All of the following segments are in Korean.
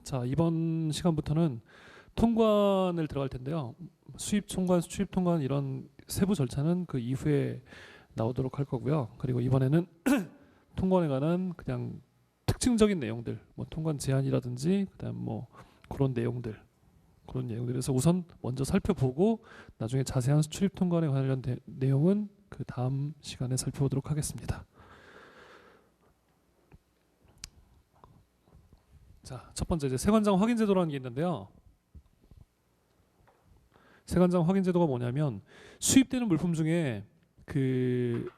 자, 이번 시간부터는 통관을 들어갈 텐데요. 수입 통관, 수출입 통관 이런 세부 절차는 그 이후에 나오도록 할 거고요. 그리고 이번에는 통관에 관한 그냥 특징적인 내용들, 뭐 통관 제한이라든지 그다음 뭐 그런 내용들에서 우선 먼저 살펴보고 나중에 자세한 수출입 통관에 관련 내용은 그 다음 시간에 살펴보도록 하겠습니다. 자, 첫 번째 이제 세관장 확인 제도라는 게 있는데요. 세관장 확인 제도가 뭐냐면 수입되는 물품 중에 그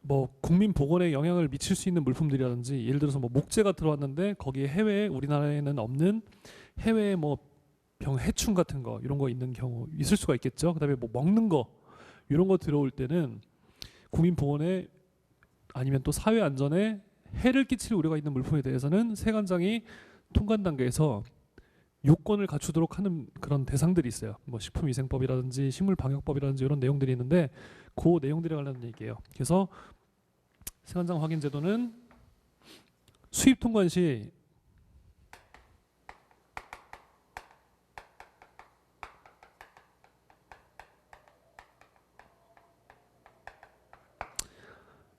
뭐 국민 보건에 영향을 미칠 수 있는 물품들이라든지 예를 들어서 뭐 목재가 들어왔는데 거기에 해외에 우리나라에는 없는 해외에 뭐 병해충 같은 거 이런 거 있는 경우 있을 수가 있겠죠. 그다음에 뭐 먹는 거 이런 거 들어올 때는 국민 보건에 아니면 또 사회 안전에 해를 끼칠 우려가 있는 물품에 대해서는 세관장이 통관 단계에서 요건을 갖추도록 하는 그런 대상들이 있어요. 뭐 식품위생법이라든지 식물방역법이라든지 이런 내용들이 있는데 그 내용들에 관련된 얘기예요. 그래서 세관장 확인 제도는 수입 통관 시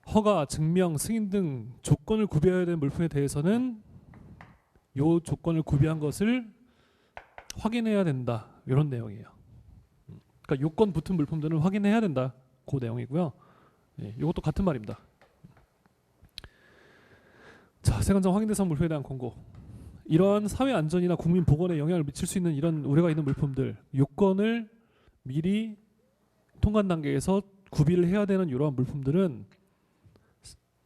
허가, 증명, 승인 등 조건을 구비해야 되는 물품에 대해서는 요 조건을 구비한 것을 확인해야 된다. 이런 내용이에요. 그러니까 요건 붙은 물품들은 확인해야 된다. 그 내용이고요. 예, 이것도 같은 말입니다. 자, 세관장 확인 대상 물품에 대한 권고. 이러한 사회 안전이나 국민 보건에 영향을 미칠 수 있는 이런 우려가 있는 물품들 요건을 미리 통관 단계에서 구비를 해야 되는 이러한 물품들은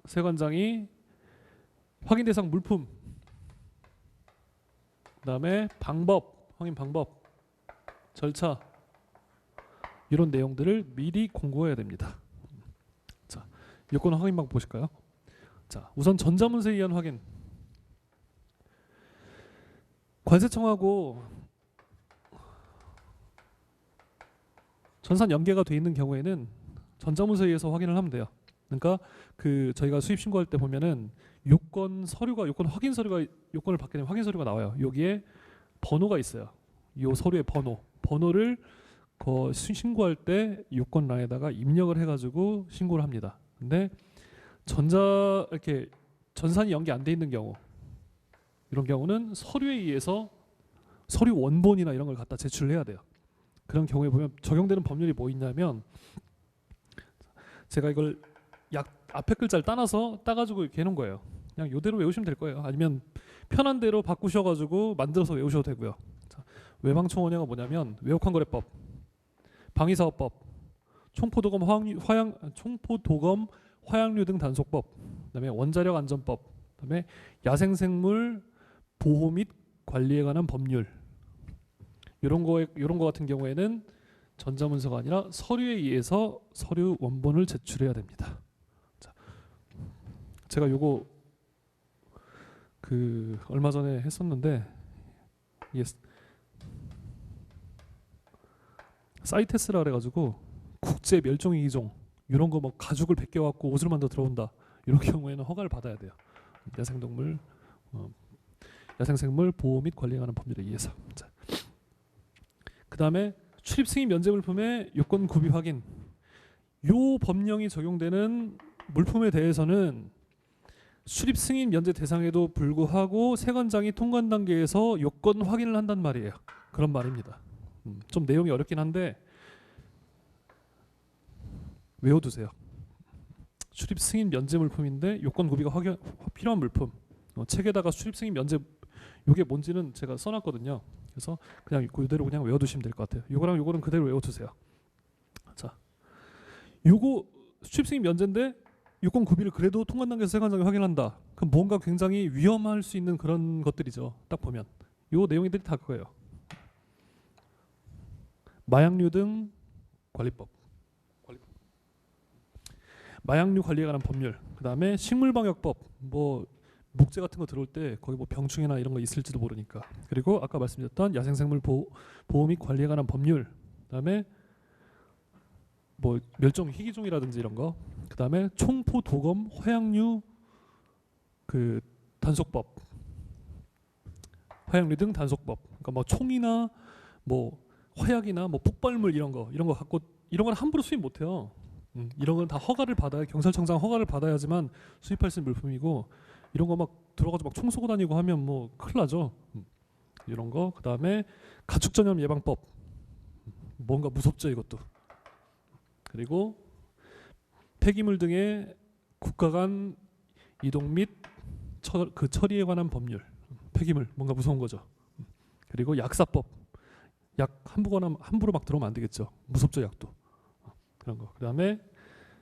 세관장이 확인 대상 물품 그다음에 방법, 확인 방법, 절차 이런 내용들을 미리 공고해야 됩니다. 자, 요건 확인 방법 보실까요? 자, 우선 전자문서에 의한 확인. 관세청하고 전산 연계가 돼 있는 경우에는 전자문서에 의해서 확인을 하면 돼요. 그러니까 그 저희가 수입 신고할 때 보면은 요건 서류가 요건 확인 서류가 요건을 받게 되면 확인 서류가 나와요. 여기에 번호가 있어요. 요 서류의 번호를 그 신고할 때 요건란에다가 입력을 해가지고 신고를 합니다. 근데 이렇게 전산이 연계 안 돼 있는 경우 이런 경우는 서류에 의해서 서류 원본이나 이런 걸 갖다 제출을 해야 돼요. 그런 경우에 보면 적용되는 법률이 뭐 있냐면 제가 이걸 앞에 글자를 따가지고 이렇게 해놓은 거예요. 그냥 이대로 외우시면 될 거예요. 아니면 편한 대로 바꾸셔가지고 만들어서 외우셔도 되고요. 자, 외방총원회가 뭐냐면 외국환거래법, 방위사업법, 총포도검 화약류 등 단속법, 그다음에 원자력 안전법, 그다음에 야생생물 보호 및 관리에 관한 법률 이런 거 같은 경우에는 전자문서가 아니라 서류에 의해서 서류 원본을 제출해야 됩니다. 자, 제가 요거 그 얼마 전에 했었는데 이게 사이테스라 그래가지고 국제 멸종위기종 이런 거 뭐 가죽을 벗겨갖고 옷을 만들어 들어온다 이런 경우에는 허가를 받아야 돼요. 야생생물 보호 및 관리에 관한 법률에 의해서. 자, 그 다음에 출입 승인 면제 물품의 요건 구비 확인. 요 법령이 적용되는 물품에 대해서는 출입 승인 면제 대상에도 불구하고 세관장이 통관 단계에서 요건 확인을 한단 말이에요. 그런 말입니다. 좀 내용이 어렵긴 한데 외워두세요. 출입 승인 면제 물품인데 요건 구비가 필요한 물품. 책에다가 출입 승인 면제 요게 뭔지는 제가 써놨거든요. 그래서 그냥 그대로 그냥 외워두시면 될 것 같아요. 요거랑 요거는 그대로 외워두세요. 자, 요거 출입 승인 면제인데 요건 구비를 그래도 통관 단계에서 세관장이 확인한다. 그럼 뭔가 굉장히 위험할 수 있는 그런 것들이죠. 딱 보면 요 내용들이 다 그거예요. 마약류 등 관리법, 마약류 관리에 관한 법률, 그 다음에 식물방역법, 뭐 목재 같은 거 들어올 때 거기 뭐 병충해나 이런 거 있을지도 모르니까. 그리고 아까 말씀드렸던 야생생물 보호 및 관리에 관한 법률, 그 다음에 뭐 멸종 희귀종이라든지 이런 거, 그 다음에 총포도검 화약류 그 단속법 화약류 등 단속법. 그러니까 뭐 총이나 뭐 화약이나 뭐 폭발물 이런 거 갖고 이런 건 함부로 수입 못 해요. 이런 건 다 허가를 받아야 경찰청장 허가를 받아야지만 수입할 수 있는 물품이고 이런 거 막 들어가서 막 총 쏘고 다니고 하면 뭐 큰일 나죠. 이런 거. 그다음에 가축 전염 예방법. 뭔가 무섭죠, 이것도. 그리고 폐기물 등의 국가 간 이동 및 그 처리에 관한 법률. 폐기물 뭔가 무서운 거죠. 그리고 약사법. 약 함부로 막 들어오면 안 되겠죠. 무섭죠, 약도. 그런 거. 그다음에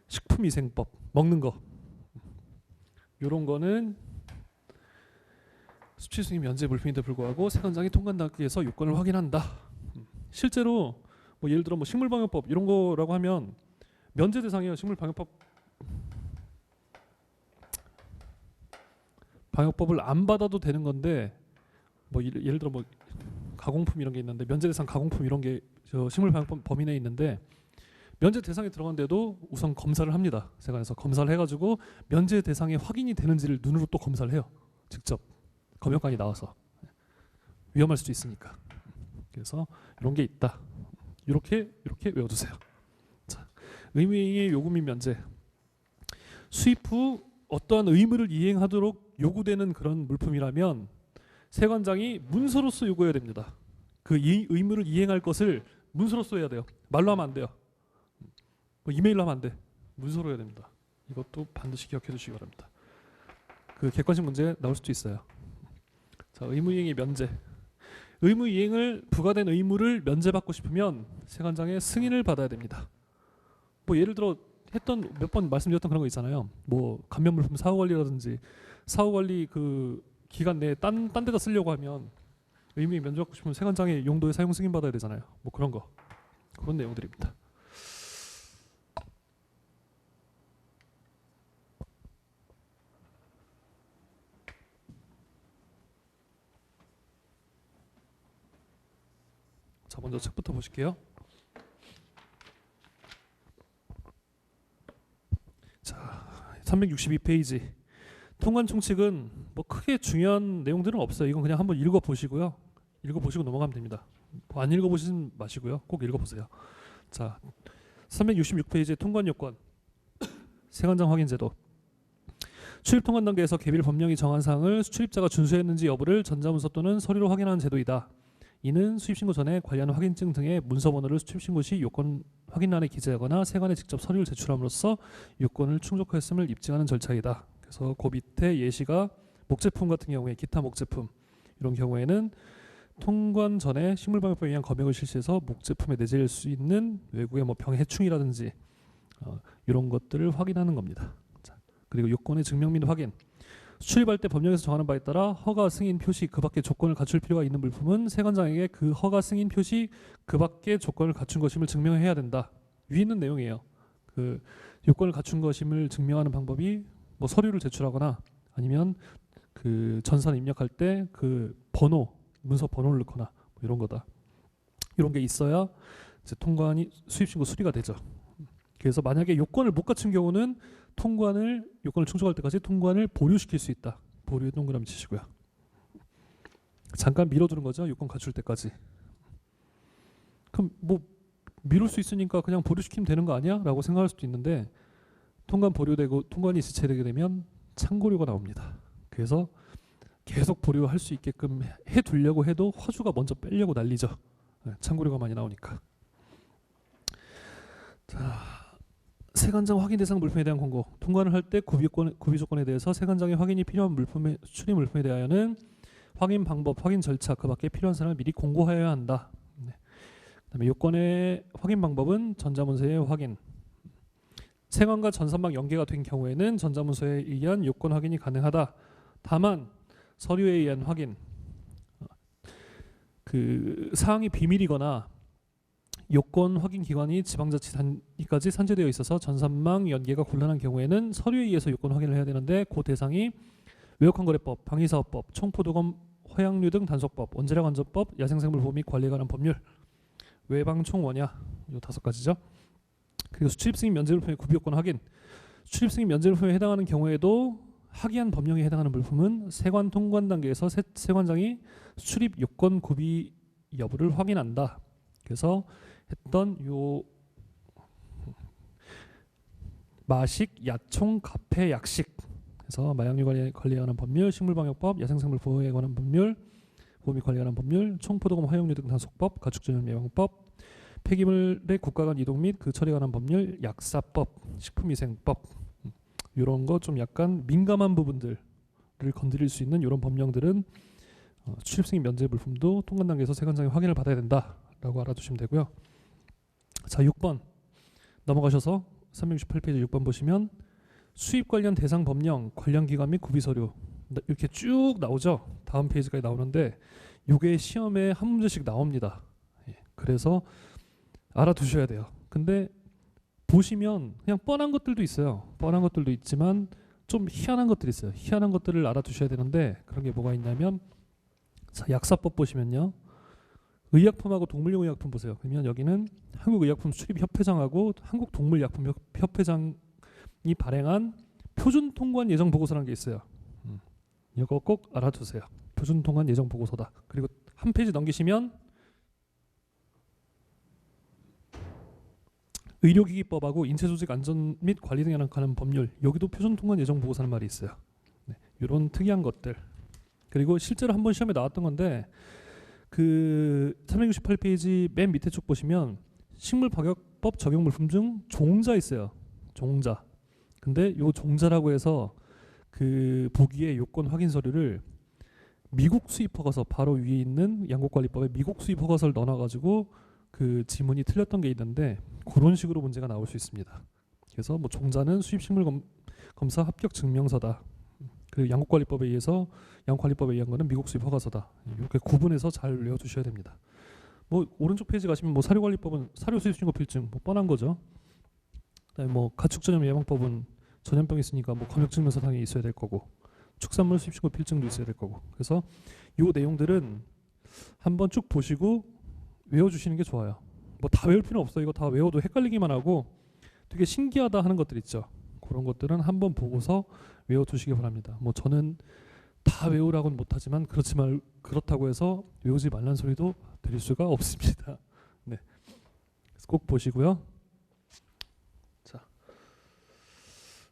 식품위생법. 먹는 거. 이런 거는 수출 승인 면제 물품인데 불구하고 세관장이 통관 단계에서 요건을 확인한다. 실제로 뭐 예를 들어 뭐 식물방역법 이런 거라고 하면 면제 대상이에요. 방역법을 안 받아도 되는 건데 뭐 예를 들어 뭐 가공품 이런 게 있는데 면제 대상 가공품 이런 게 저 식물방역법 범위 내에 있는데 면제 대상에 들어간데도 우선 검사를 합니다. 세관에서 검사를 해가지고 면제 대상에 확인이 되는지를 눈으로 또 검사를 해요. 직접 검역관이 나와서 위험할 수도 있으니까. 그래서 이런 게 있다. 이렇게 외워두세요. 자, 의무이행의 요구 및 면제. 수입 후 어떠한 의무를 이행하도록 요구되는 그런 물품이라면 세관장이 문서로서 요구해야 됩니다. 그 의무를 이행할 것을 문서로서 해야 돼요. 말로 하면 안 돼요. 뭐 이메일로 하면 안 돼. 문서로 해야 됩니다. 이것도 반드시 기억해 두시기 바랍니다. 그 객관식 문제 나올 수도 있어요. 자, 의무이행의 면제. 의무이행을 부과된 의무를 면제받고 싶으면 세관장의 승인을 받아야 됩니다. 뭐 예를 들어 했던 몇 번 말씀드렸던 그런 거 있잖아요. 뭐 감면물품 사후관리라든지 사후관리 그 기간 내에 딴 데다 쓰려고 하면 의무이행 면제받고 싶으면 세관장의 용도에 사용 승인 받아야 되잖아요. 뭐 그런 거. 그런 내용들입니다. 자, 먼저 책부터 보실게요. 자, 362페이지. 통관 총칙은 뭐 크게 중요한 내용들은 없어요. 이건 그냥 한번 읽어보시고요. 읽어보시고 넘어가면 됩니다. 뭐 안 읽어보시지 마시고요. 꼭 읽어보세요. 자, 366페이지 통관 요건. 세관장 확인 제도. 출입 통관 단계에서 개별 법령이 정한 사항을 수출입자가 준수했는지 여부를 전자문서 또는 서류로 확인하는 제도이다. 이는 수입신고 전에 관련 확인증 등의 문서 번호를 수출신고 시 요건 확인란에 기재하거나 세관에 직접 서류를 제출함으로써 요건을 충족하였음을 입증하는 절차이다. 그래서 그 밑에 예시가 목제품 같은 경우에 기타 목제품 이런 경우에는 통관 전에 식물방역법에 의한 검역을 실시해서 목제품에 내재할 수 있는 외국의 뭐 병해충이라든지 이런 것들을 확인하는 겁니다. 자, 그리고 요건의 증명 및 확인. 수출입할 때 법령에서 정하는 바에 따라 허가 승인 표시 그 밖의 조건을 갖출 필요가 있는 물품은 세관장에게 그 허가 승인 표시 그 밖의 조건을 갖춘 것임을 증명해야 된다. 위에 있는 내용이에요. 그 요건을 갖춘 것임을 증명하는 방법이 뭐 서류를 제출하거나 아니면 그 전산 입력할 때 그 번호 문서 번호를 넣거나 뭐 이런 거다. 이런 게 있어야 이제 통관이 수입신고 수리가 되죠. 그래서 만약에 요건을 못 갖춘 경우는 요건을 충족할 때까지 통관을 보류시킬 수 있다. 보류에 동그라미 치시고요. 잠깐 미뤄두는 거죠. 요건 갖출 때까지. 그럼 뭐 미룰 수 있으니까 그냥 보류시키면 되는 거 아니야? 라고 생각할 수도 있는데 통관 보류되고 통관이 지체되게 되면 창고료가 나옵니다. 그래서 계속 보류할 수 있게끔 해두려고 해도 화주가 먼저 빼려고 난리죠. 창고료가 많이 나오니까. 자, 세관장 확인 대상 물품에 대한 권고. 통관을 할 때 구비 조건에 대해서 세관장의 확인이 필요한 물품의 수출입 물품에 대하여는 확인 방법, 확인 절차 그 밖에 필요한 사항을 미리 공고하여야 한다. 네. 그다음에 요건의 확인 방법은 전자문서의 확인. 세관과 전산망 연계가 된 경우에는 전자문서에 의한 요건 확인이 가능하다. 다만 서류에 의한 확인, 그 사항이 비밀이거나 요건 확인 기관이 지방자치단위까지 산재되어 있어서 전산망 연계가 곤란한 경우에는 서류에 의해서 요건 확인을 해야 되는데 그 대상이 외국환거래법, 방위사업법, 총포도검 화약류 등 단속법, 원재력 안전법, 야생생물 보호 및 관리에 관한 법률, 외방총원야 요 5가지죠. 그리고 수출입 승인 면제물품의 구비 요건 확인. 수출입 승인 면제물품에 해당하는 경우에도 하기한 법령에 해당하는 물품은 세관 통관 단계에서 세관장이 수립 요건 구비 여부를 확인한다. 그래서 했던 요 마식, 야총, 가폐, 약식. 그래서 마약류 관리에 관한 법률, 식물방역법, 야생생물 보호에 관한 법률, 보호 및 관리에 관한 법률, 총포도금 화용류 등 단속법, 가축전염 예방법, 폐기물의 국가 간 이동 및 그 처리에 관한 법률, 약사법, 식품위생법, 이런 거 좀 약간 민감한 부분들을 건드릴 수 있는 이런 법령들은 수입 승인 면제 물품도 통관 단계에서 세관장의 확인을 받아야 된다라고 알아두시면 되고요. 자, 6번 넘어가셔서 368페이지 6번 보시면 수입 관련 대상 법령, 관련 기관 및 구비 서류 이렇게 쭉 나오죠. 다음 페이지까지 나오는데 이게 시험에 한 문제씩 나옵니다. 그래서 알아두셔야 돼요. 근데 보시면 그냥 뻔한 것들도 있어요. 뻔한 것들도 있지만 좀 희한한 것들이 있어요. 희한한 것들을 알아두셔야 되는데 그런 게 뭐가 있냐면, 자, 약사법 보시면요. 의약품하고 동물용 의약품 보세요. 그러면 여기는 한국의약품 수입협회장하고 한국동물약품협회장이 발행한 표준 통관 예정 보고서라는 게 있어요. 이거 꼭 알아두세요. 표준 통관 예정 보고서다. 그리고 한 페이지 넘기시면 의료기기법하고 인체조직 안전 및 관리 등에 관한 법률, 여기도 표준 통관 예정 보고서라는 말이 있어요. 네, 이런 특이한 것들. 그리고 실제로 한번 시험에 나왔던 건데 그 368페이지 맨 밑에 쪽 보시면 식물방역법 적용 물품 중 종자 있어요. 종자. 근데 요 종자라고 해서 그 보기에 요건 확인 서류를 미국 수입 허가서 바로 위에 있는 양국관리법에 미국 수입 허가서를 넣어놔가지고 그 지문이 틀렸던 게 있는데 그런 식으로 문제가 나올 수 있습니다. 그래서 뭐 종자는 수입식물 검사 합격 증명서다. 그리고 양국관리법에 의해서 양국관리법에 의한 거는 미국 수입 허가서다. 이렇게 구분해서 잘 외워두셔야 됩니다. 뭐 오른쪽 페이지 가시면 뭐 사료관리법은 사료 수입 신고 필증 뭐 뻔한 거죠. 그다음에 뭐 가축전염 예방법은 전염병 있으니까 뭐 검역 증명서 당연히 있어야 될 거고, 축산물 수입 신고 필증도 있어야 될 거고. 그래서 요 내용들은 한번 쭉 보시고 외워주시는 게 좋아요. 뭐 다 외울 필요는 없어요. 이거 다 외워도 헷갈리기만 하고 되게 신기하다 하는 것들 있죠. 그런 것들은 한번 보고서 외워두시기 바랍니다. 뭐 저는 다 외우라고는 못하지만 그렇다고 해서 외우지 말란 소리도 드릴 수가 없습니다. 네, 그래서 꼭 보시고요. 자,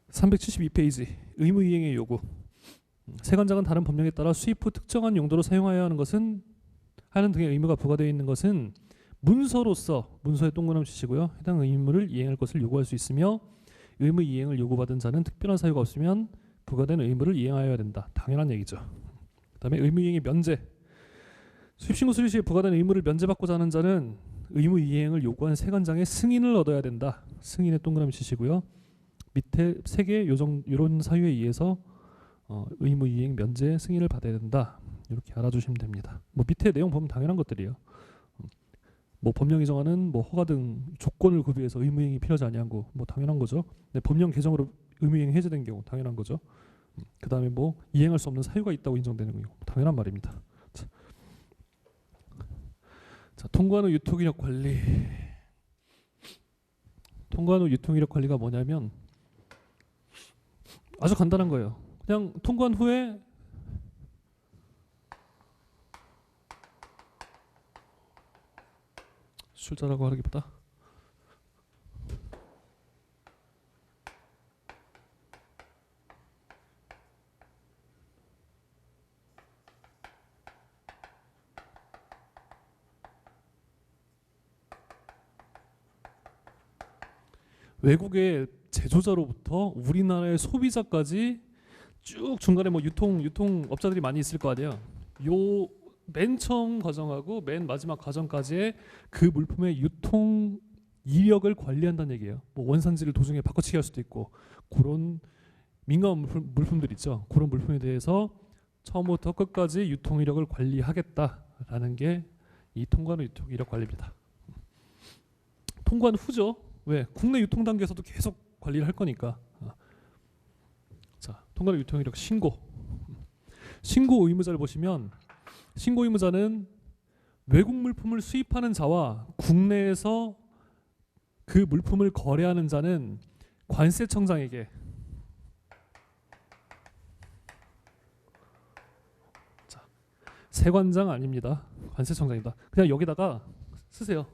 372페이지 의무이행의 요구. 세관장은 다른 법령에 따라 수입 후 특정한 용도로 사용하여야 하는 등의 의무가 부과되어 있는 것은 문서로서 문서에 동그라미 치시고요. 해당 의무를 이행할 것을 요구할 수 있으며 의무 이행을 요구받은 자는 특별한 사유가 없으면 부과된 의무를 이행하여야 된다. 당연한 얘기죠. 그다음에 의무 이행의 면제. 수입신고 수리 시에 부과된 의무를 면제받고자 하는 자는 의무 이행을 요구한 세관장의 승인을 얻어야 된다. 승인에 동그라미 치시고요. 밑에 3개 이런 사유에 의해서 의무 이행 면제 승인을 받아야 된다. 이렇게 알아주시면 됩니다. 뭐 밑에 내용 보면 당연한 것들이에요. 뭐 법령이 정하는 뭐 허가 등 조건을 구비해서 의무이행이 필요하지 아니하고 뭐 당연한 거죠. 네, 법령 개정으로 의무이행 해제된 경우 당연한 거죠. 그 다음에 뭐 이행할 수 없는 사유가 있다고 인정되는 경우 당연한 말입니다. 자, 통관 후 유통이력 관리. 통관 후 유통이력 관리가 뭐냐면 아주 간단한 거예요. 그냥 통관 후에 술자라고 하기보다 외국의 제조자로부터 우리나라의 소비자까지 쭉 중간에 뭐 유통업자들이 많이 있을 거 아니에요. 요 맨 처음 과정하고 맨 마지막 과정까지의 그 물품의 유통 이력을 관리한다는 얘기예요. 뭐 원산지를 도중에 바꿔치기 할 수도 있고 그런 민감한 물품들 있죠. 그런 물품에 대해서 처음부터 끝까지 유통 이력을 관리하겠다라는 게 이 통관 후 유통 이력 관리입니다. 통관 후죠. 왜? 국내 유통 단계에서도 계속 관리를 할 거니까. 자, 통관 후 유통 이력 신고. 신고 의무자를 보시면 신고 의무자는 외국 물품을 수입하는 자와 국내에서 그 물품을 거래하는 자는 관세청장에게 세관장 아닙니다. 관세청장입니다. 그냥 여기다가 쓰세요.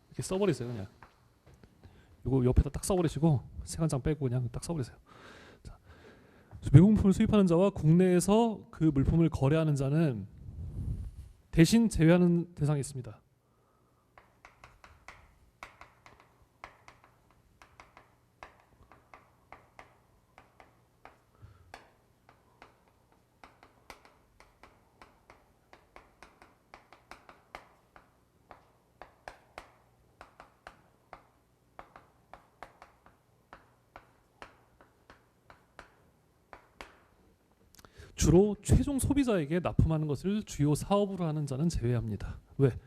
이렇게 써버리세요. 그냥 이거 옆에다 딱 써버리시고 세관장 빼고 그냥 딱 써버리세요. 자, 외국 물품을 수입하는 자와 국내에서 그 물품을 거래하는 자는 대신 제외하는 대상이 있습니다. 주로 최종 소비자에게 납품하는 것을 주요 사업으로 하는 자는 제외합니다. 왜?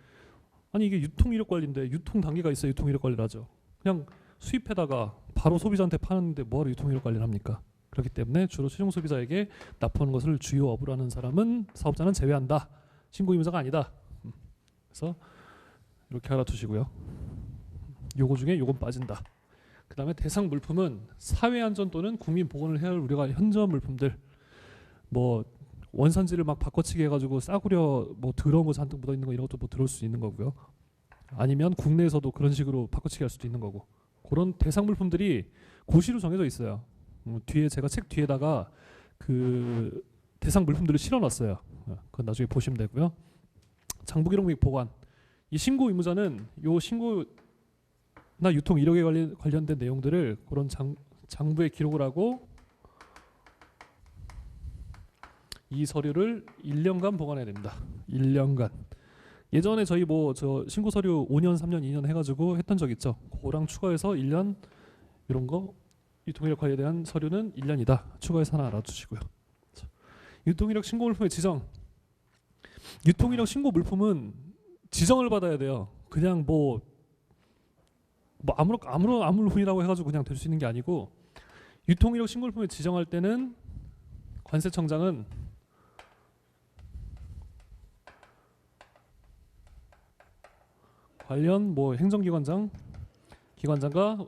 아니 이게 유통 이력 관리인데 유통 단계가 있어야 유통 이력 관리를 하죠. 그냥 수입해다가 바로 소비자한테 파는데 뭐하러 유통 이력 관리를 합니까? 그렇기 때문에 주로 최종 소비자에게 납품하는 것을 주요 업으로 하는 사람은 사업자는 제외한다. 신고 의무자가 아니다. 그래서 이렇게 알아두시고요. 요거 중에 요건 빠진다. 그 다음에 대상 물품은 사회안전 또는 국민 보건을 해야 할 우려가 현저한 물품들, 뭐 원산지를 막 바꿔치기 해가지고 싸구려 뭐 더러운 거 잔뜩 묻어 있는 거 이런 것도 뭐 들어올 수 있는 거고요. 아니면 국내에서도 그런 식으로 바꿔치기 할 수도 있는 거고. 그런 대상 물품들이 고시로 정해져 있어요. 뒤에 제가 책 뒤에다가 그 대상 물품들을 실어놨어요. 그건 나중에 보시면 되고요. 장부기록 및 보관. 이 신고 의무자는 요 신고나 유통 이력에 관련된 내용들을 그런 장부에 기록을 하고 이 서류를 1년간 보관해야 됩니다. 1년간. 예전에 저희 뭐 저 신고 서류 5년, 3년, 2년 해가지고 했던 적 있죠. 그거랑 추가해서 1년 이런 거 유통이력 관리에 대한 서류는 1년이다. 추가해서 하나 알아두시고요. 유통이력 신고 물품의 지정. 유통이력 신고 물품은 지정을 받아야 돼요. 그냥 뭐 아무 물품이라고 해가지고 그냥 될 수 있는 게 아니고 유통이력 신고 물품을 지정할 때는 관세청장은 관련 뭐 기관장과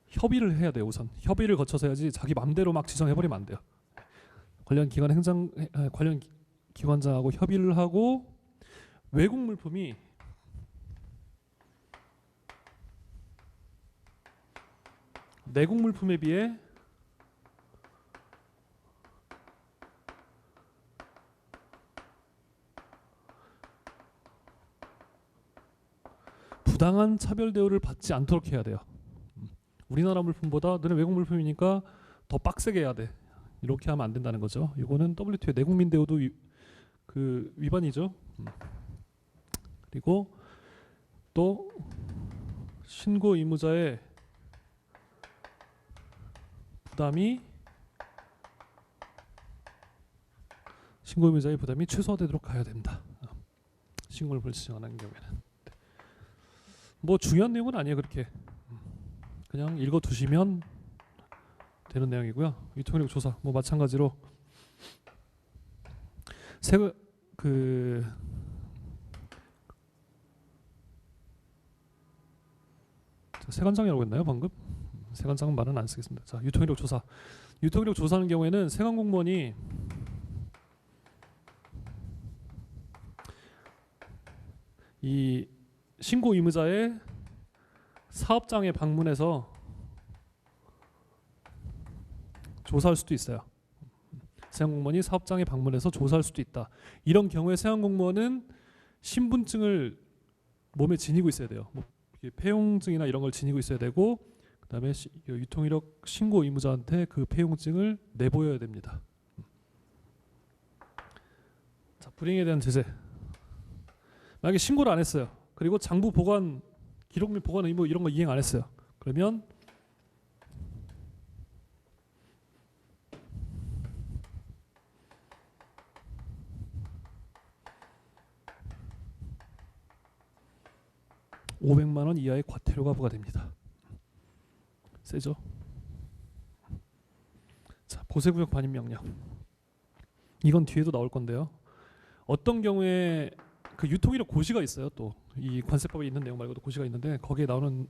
협의를 해야 돼요. 우선 협의를 거쳐서 해야지 자기 맘대로 막 지정해버리면 안 돼요. 관련 기관장하고 협의를 하고 외국 물품이 내국 물품에 비해 부당한 차별 대우를 받지 않도록 해야 돼요. 우리나라 물품보다 너네 외국 물품이니까 더 빡세게 해야 돼. 이렇게 하면 안 된다는 거죠. 이거는 WTO 내국민 대우도 위반이죠. 그리고 또 신고 의무자의 부담이 최소화되도록 가야 된다. 신고를 불지정하는 경우에는 뭐 중요한 내용은 아니에요. 그렇게 그냥 읽어두시면 되는 내용이고요. 유통이력 조사 뭐 마찬가지로 세관장이라고 했나요 방금? 세관장은 말은 안 쓰겠습니다. 자, 유통이력 조사. 유통이력 조사하는 경우에는 세관 공무원이 이 신고 의무자의 사업장에 방문해서 조사할 수도 있어요. 세관 공무원이 사업장에 방문해서 조사할 수도 있다. 이런 경우에 세관 공무원은 신분증을 몸에 지니고 있어야 돼요. 뭐 폐용증이나 이런 걸 지니고 있어야 되고, 그다음에 유통이력 신고 의무자한테 그 폐용증을 내보여야 됩니다. 자, 불이행에 대한 제재. 만약에 신고를 안 했어요. 그리고 장부 보관 기록 및 보관 의무 이런 거 이행 안 했어요. 그러면 $500만 이하의 과태료가 부과됩니다. 세죠? 자, 보세구역 반입 명령. 이건 뒤에도 나올 건데요. 어떤 경우에 그 유통이력 고시가 있어요. 또 이 관세법에 있는 내용 말고도 고시가 있는데 거기에 나온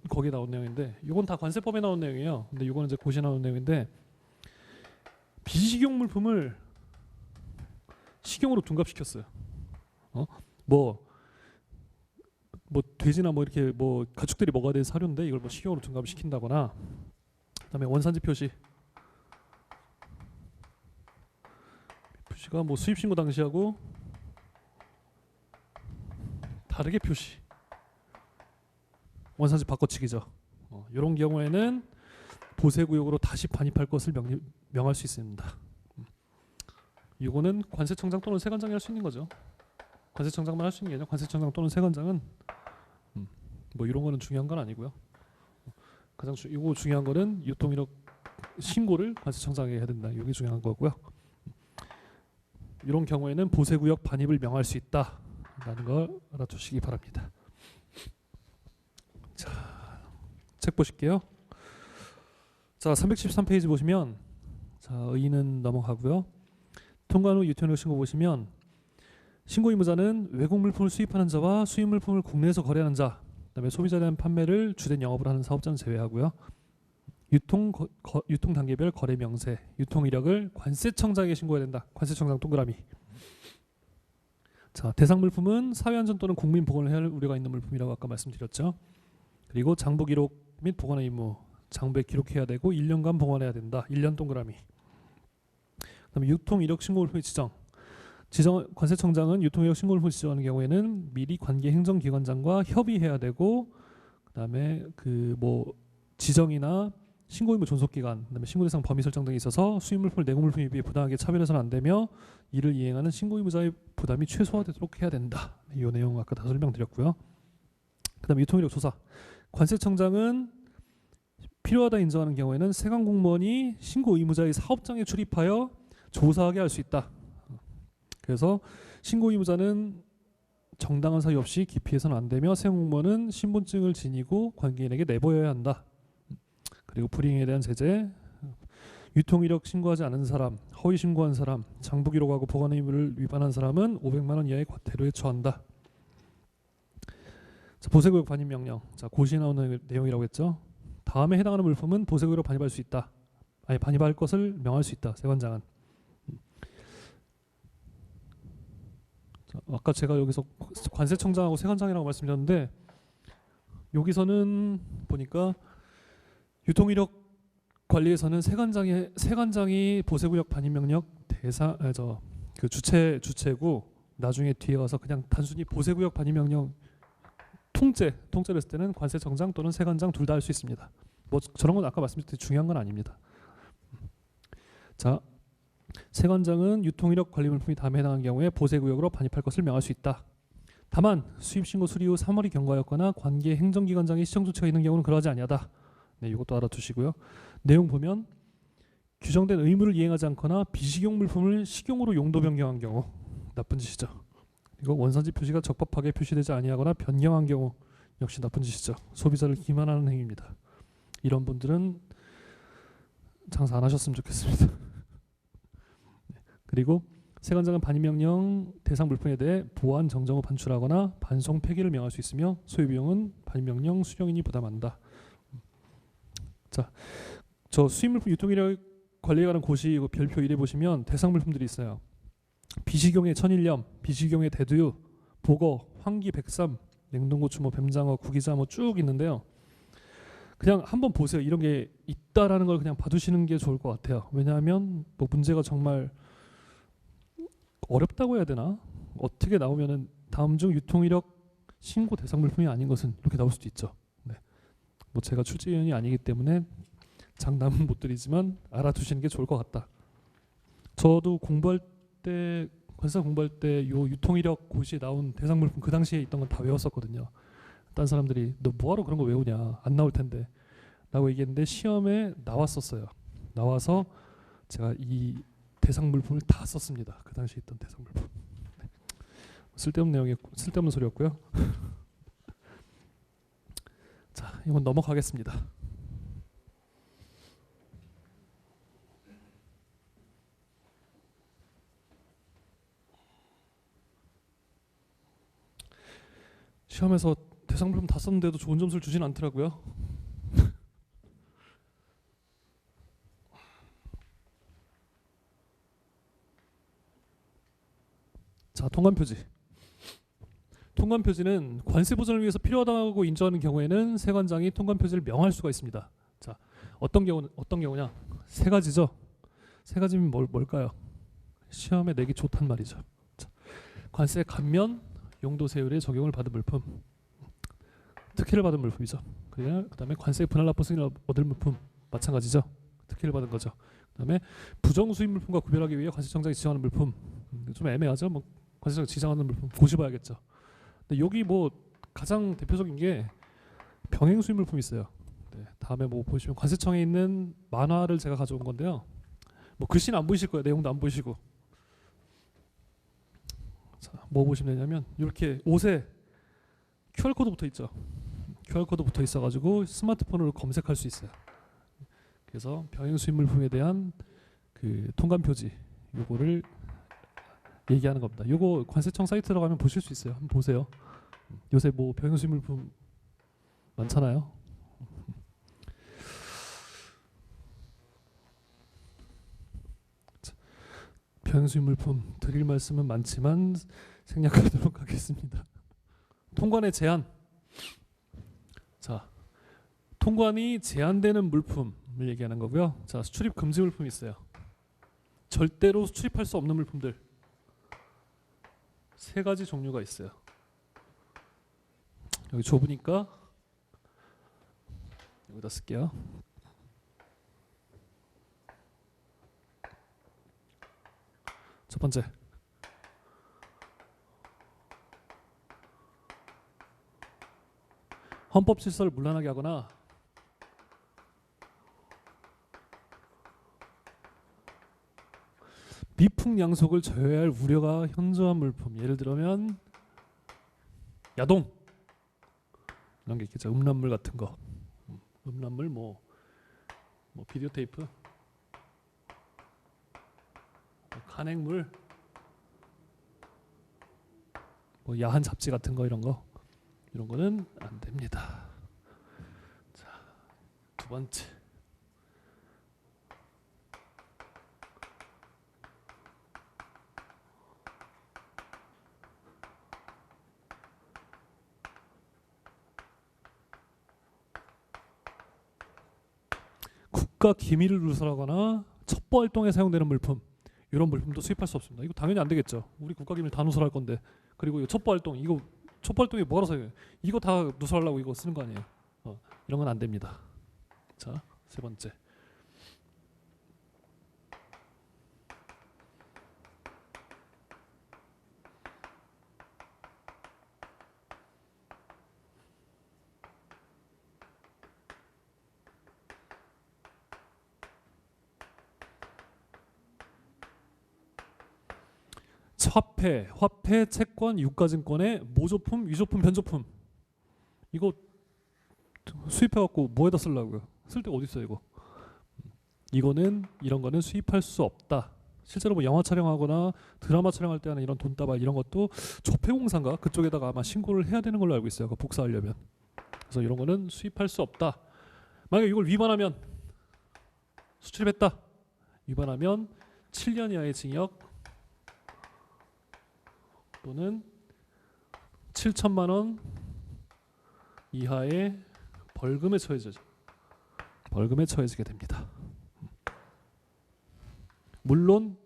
내용인데 이건 다 관세법에 나온 내용이에요. 근데 이거는 이제 고시에 나온 내용인데 비식용 물품을 식용으로 둔갑시켰어요. 뭐 돼지나 뭐 이렇게 뭐 가축들이 먹어야 될 사료인데 이걸 뭐 식용으로 둔갑시킨다거나, 그다음에 원산지 표시가 뭐 수입 신고 당시하고 다르게 표시, 원산지 바꿔치기죠. 이런 경우에는 보세구역으로 다시 반입할 것을 명할 수 있습니다. 이거는 관세청장 또는 세관장이 할 수 있는 거죠. 관세청장만 할 수 있는 게 아니라 관세청장 또는 세관장은 뭐 이런 거는 중요한 건 아니고요. 가장 이거 중요한 거는 유통이력 신고를 관세청장에 해야 된다. 이게 중요한 거고요. 이런 경우에는 보세구역 반입을 명할 수 있다라는 걸 알아두시기 바랍니다. 자, 책 보실게요. 자, 313페이지 보시면, 자, 의의는 넘어가고요. 통관 후 유통이력 신고 보시면, 신고 의무자는 외국 물품을 수입하는 자와 수입 물품을 국내에서 거래하는 자, 그다음에 소비자에 대한 판매를 주된 영업을 하는 사업자는 제외하고요. 유통 단계별 거래 명세, 유통 이력을 관세청장에게 신고해야 된다. 관세청장 동그라미. 자, 대상 물품은 사회안전 또는 국민 보건을 해야 할 우려가 있는 물품이라고 아까 말씀드렸죠. 그리고 장부 기록 및 보관의 의무, 장부에 기록해야 되고 1년간 보관해야 된다. 1년 동그라미. 그다음에 유통 이력 신고 물품의 지정. 관세청장은 유통 이력 신고 물품을 지정하는 경우에는 미리 관계 행정기관장과 협의해야 되고, 그다음에 그 뭐 지정이나 신고 의무 존속 기간, 그다음에 신고 대상 범위 설정 등이 있어서 수입 물품을 내국 물품에 비해 부당하게 차별해서는 안 되며 이를 이행하는 신고 의무자의 부담이 최소화되도록 해야 된다. 이 내용 아까 다 설명드렸고요. 그다음에 유통 이력 조사. 관세청장은 필요하다 인정하는 경우에는 세관 공무원이 신고 의무자의 사업장에 출입하여 조사하게 할 수 있다. 그래서 신고 의무자는 정당한 사유 없이 기피해서는 안 되며 세관 공무원은 신분증을 지니고 관계인에게 내보여야 한다. 그리고 불이행에 대한 제재, 유통 이력 신고하지 않은 사람, 허위 신고한 사람, 장부 기록하고 보관 의무를 위반한 사람은 500만 원 이하의 과태료에 처한다. 자, 보세구역 반입 명령. 자, 고시에 나오는 내용이라고 했죠. 다음에 해당하는 물품은 보세구역으로 반입할 수 있다. 아니, 반입할 것을 명할 수 있다. 세관장은. 자, 아까 제가 여기서 관세청장하고 세관장이라고 말씀드렸는데, 여기서는 보니까 유통 이력 관리에서는 세관장이 보세구역 반입 명령 대상 그 주체고, 나중에 뒤에 가서 그냥 단순히 보세구역 반입 명령 통째를 했을 때는 관세청장 또는 세관장 둘 다 할 수 있습니다. 뭐 저런 건 아까 말씀드렸듯이 중요한 건 아닙니다. 자, 세관장은 유통 이력 관리 물품이 다음에 해당하는 경우에 보세구역으로 반입할 것을 명할 수 있다. 다만 수입 신고 수리 후 3월이 경과하였거나 관계 행정기관장이 시정 조치가 있는 경우는 그러하지 아니하다. 네, 이것도 알아두시고요. 내용 보면 규정된 의무를 이행하지 않거나 비식용 물품을 식용으로 용도 변경한 경우 나쁜 짓이죠. 그리고 원산지 표시가 적법하게 표시되지 아니하거나 변경한 경우 역시 나쁜 짓이죠. 소비자를 기만하는 행위입니다. 이런 분들은 장사 안 하셨으면 좋겠습니다. 그리고 세관장은 반입명령 대상 물품에 대해 보안 정정 후 반출하거나 반송 폐기를 명할 수 있으며 소요 비용은 반입명령 수령인이 부담한다. 자, 저 수입물품 유통이력 관리에 관한 고시 별표 1에 보시면 대상 물품들이 있어요. 비식용의 천일염, 비식용의 대두유, 보거, 황기, 백삼, 냉동고추, 뭐 뱀장어, 구기자 뭐 쭉 있는데요. 그냥 한번 보세요. 이런 게 있다라는 걸 그냥 봐두시는 게 좋을 것 같아요. 왜냐하면 뭐 문제가 정말 어렵다고 해야 되나? 어떻게 나오면은 다음 중 유통이력 신고 대상 물품이 아닌 것은 이렇게 나올 수도 있죠. 네. 뭐 제가 출제위원이 아니기 때문에 장담은 못 드리지만 알아두시는 게 좋을 것 같다. 저도 공부할 때 관세사 공부할 때 요 유통이력 고시에 나온 대상 물품 그 당시에 있던 건 다 외웠었거든요. 딴 사람들이 너 뭐하러 그런 거 외우냐, 안 나올 텐데 라고 얘기했는데 시험에 나왔었어요. 나와서 제가 이 대상 물품을 다 썼습니다. 그 당시에 있던 대상 물품. 네. 쓸데없는 내용이었고 쓸데없는 소리였고요. 자, 이건 넘어가겠습니다. 시험에서 대상 물품 다 썼는데도 좋은 점수를 주진 않더라고요. 자, 통관표지. 통관표지는 관세 보전을 위해서 필요하다고 인정하는 경우에는 세관장이 통관표지를 명할 수가 있습니다. 자, 어떤 경우냐? 세 가지죠. 세 가지면 뭘까요? 시험에 내기 좋단 말이죠. 자, 관세 감면, 용도 세율에 적용을 받은 물품, 특혜를 받은 물품이죠. 그다음에 관세 분할 납부 승인을 얻을 물품 마찬가지죠. 특혜를 받은 거죠. 그다음에 부정 수입 물품과 구별하기 위해 관세청장이 지정하는 물품, 좀 애매하죠. 뭐 관세청이 지정하는 물품 고집해야겠죠. 근데 여기 뭐 가장 대표적인 게 병행 수입 물품이 있어요. 네, 다음에 뭐 보시면 관세청에 있는 만화를 제가 가져온 건데요. 뭐 글씨는 안 보이실 거예요. 내용도 안 보이시고. 자, 뭐 보시면 되냐면 이렇게 옷에 QR 코드 붙어 있죠. QR 코드 붙어 있어가지고 스마트폰으로 검색할 수 있어요. 그래서 병행 수입 물품에 대한 그 통관 표지 요거를 얘기하는 겁니다. 요거 관세청 사이트 들어가면 보실 수 있어요. 한번 보세요. 요새 뭐 병행 수입 물품 많잖아요. 병행 수입 물품 드릴 말씀은 많지만 생략하도록 하겠습니다. 통관의 제한. 자, 통관이 제한되는 물품을 얘기하는 거고요. 자, 수출입 금지 물품이 있어요. 절대로 수출입할 수 없는 물품들 세 가지 종류가 있어요. 여기 좁으니까 여기다 쓸게요. 첫 번째, 헌법 질서를 문란하게 하거나 미풍양속을 저해할 우려가 현저한 물품. 예를 들면 야동 이런 게 있겠죠. 음란물 같은 거. 음란물 뭐 비디오 테이프, 간행물, 뭐 야한 잡지 같은 거 이런 거는 안 됩니다. 자, 두 번째. 국가 기밀을 누설하거나 첩보 활동에 사용되는 물품, 이런 물품도 수입할 수 없습니다. 이거 당연히 안 되겠죠. 우리 국가 기밀 다 누설할 건데. 그리고 이 첩보 활동, 이거 첩보 활동이 뭐라고 사용해요? 이거 다 누설하려고 이거 쓰는 거 아니에요? 이런 건 안 됩니다. 자, 세 번째. 화폐, 채권, 유가증권의 모조품, 위조품, 변조품. 이거 수입해갖고 뭐에다 쓰려고요? 쓸 데가 어디 있어요 이거? 이런 거는 수입할 수 없다. 실제로 뭐 영화 촬영하거나 드라마 촬영할 때 하는 이런 돈다발 이런 것도 조폐공사인가 그쪽에다가 아마 신고를 해야 되는 걸로 알고 있어요. 그거 복사하려면. 그래서 이런 거는 수입할 수 없다. 만약 이걸 위반하면 수출입했다. 위반하면 7년 이하의 징역 또는 7천만 원 이하의 벌금에 처해지게 됩니다. 물론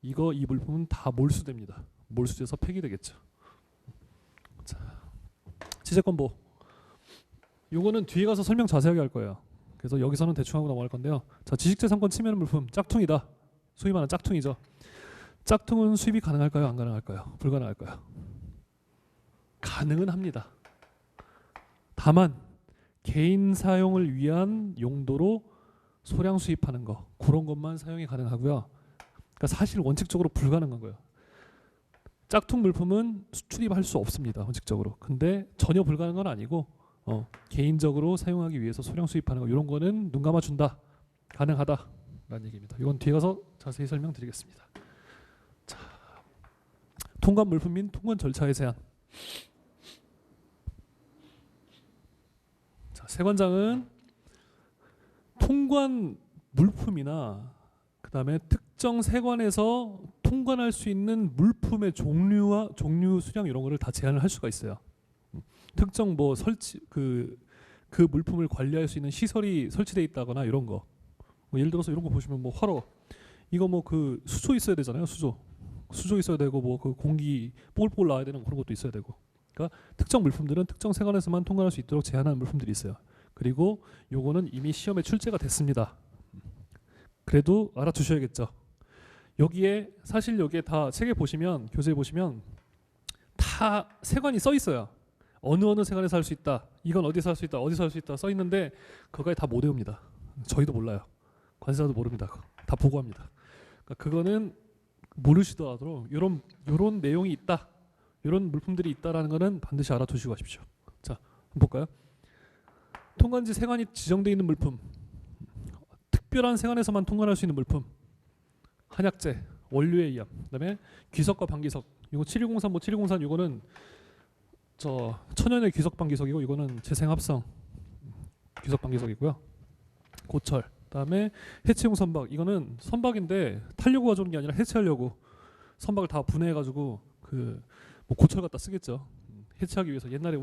이 물품은 다 몰수됩니다. 몰수돼서 폐기되겠죠. 자, 지재권보. 요거는 뒤에 가서 설명 자세하게 할 거예요. 그래서 여기서는 대충 하고 넘어갈 건데요. 자, 지식재산권 침해는 물품 짝퉁이다. 소위 말하는 짝퉁이죠. 짝퉁은 수입이 가능할까요? 안 가능할까요? 불가능할까요? 가능은 합니다. 다만 개인 사용을 위한 용도로 소량 수입하는 거 그런 것만 사용이 가능하고요. 그러니까 사실 원칙적으로 불가능한 거예요. 짝퉁 물품은 수출입할 수 없습니다. 원칙적으로. 근데 전혀 불가능한 건 아니고 개인적으로 사용하기 위해서 소량 수입하는 거 이런 거는 눈 감아준다. 가능하다라는 얘기입니다. 이건 뒤에 가서 자세히 설명드리겠습니다. 자, 통관 물품 및 통관 절차의 제한. 자, 세관장은 통관 물품이나 그다음에 특정 세관에서 통관할 수 있는 물품의 종류와 종류 수량 이런 거를 다 제한을 할 수가 있어요. 특정 뭐 설치 그 물품을 관리할 수 있는 시설이 설치돼 있다거나 이런 거. 뭐 예를 들어서 이런 거 보시면 뭐 화로 이거 뭐 그 수조 있어야 되잖아요. 수조 있어야 되고 뭐 그 공기 뽀글뽀글 나와야 되는 그런 것도 있어야 되고. 그러니까 특정 물품들은 특정 세관에서만 통관할 수 있도록 제한하는 물품들이 있어요. 그리고 요거는 이미 시험에 출제가 됐습니다. 그래도 알아두셔야겠죠. 여기에 사실 여기에 다 책에 보시면 교재에 보시면 다 세관이 써 있어요. 어느 세관에서 할 수 있다. 이건 어디서 할 수 있다. 어디서 할 수 있다. 써 있는데 그거에 다 못 외웁니다. 저희도 몰라요. 관세사도 모릅니다. 다 보고합니다. 그러니까 그거는 모르시더라도 요런 내용이 있다. 이런 물품들이 있다라는 거는 반드시 알아두시고 가십시오. 자, 한번 볼까요? 통관지 세관이 지정되어 있는 물품. 특별한 세관에서만 통관할 수 있는 물품. 한약재, 원료에 의함. 그다음에 귀석과 방귀석. 이거 7103, 뭐 7104 이거는 저 천연의 귀석 방귀석이고 이거는 재생합성 귀석 방귀석이고요. 고철. 그다음에 해체용 선박. 이거는 선박인데 타려고 가져오는 게 아니라 해체하려고 선박을 다 분해해가지고 그 뭐 고철 갖다 쓰겠죠. 해체하기 위해서 옛날에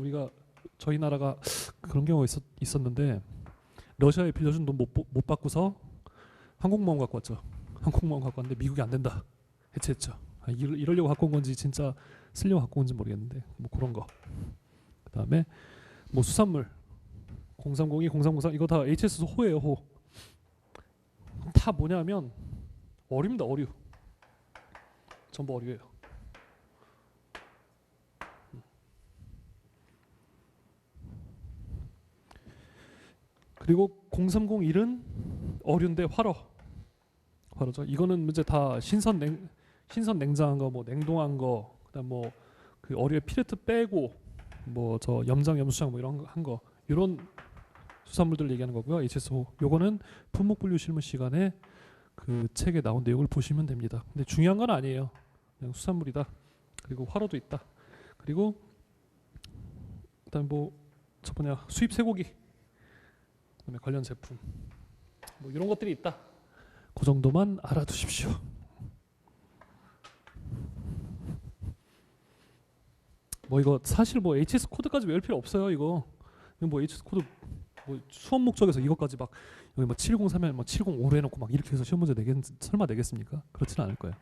저희 나라가 그런 경우가 있었는데 러시아에 빌려준 돈 못 받고서 항공모함 갖고 왔죠. 항공모함 갖고 왔는데 미국이 안 된다. 해체했죠. 이러려고 갖고 온 건지 진짜 쓰려고 갖고 온지 모르겠는데 뭐 그런 거. 그다음에 뭐 수산물 0302, 0303 이거 다 HS 호예요. 호. 다 뭐냐면 어류입니다. 어류. 전부 어류예요. 그리고 0301은 어류인데 화로죠. 이거는 이제 다 신선 냉장한 거, 뭐 냉동한 거, 그다음 뭐 그 어류의 필레트 빼고 뭐 저 염장, 염수장 뭐 이런 한 거, 이런 수산물들 얘기하는 거고요. HSO. 요거는 품목 분류 실무 시간에 그 책에 나온 내용을 보시면 됩니다. 근데 중요한 건 아니에요. 그냥 수산물이다. 그리고 화로도 있다. 그리고 그다음 뭐 저 뭐냐 수입 쇠고기. 그다음에 관련 제품. 뭐 이런 것들이 있다. 그 정도만 알아두십시오. 뭐 이거 사실 뭐 HS 코드까지 외울 필요 없어요. 이거 뭐 HS 코드 뭐 수업 목적에서 이것까지 막 여기 뭐 703에 뭐 705로 해놓고 막 이렇게 해서 시험 문제 설마 내겠습니까? 그렇지는 않을 거예요.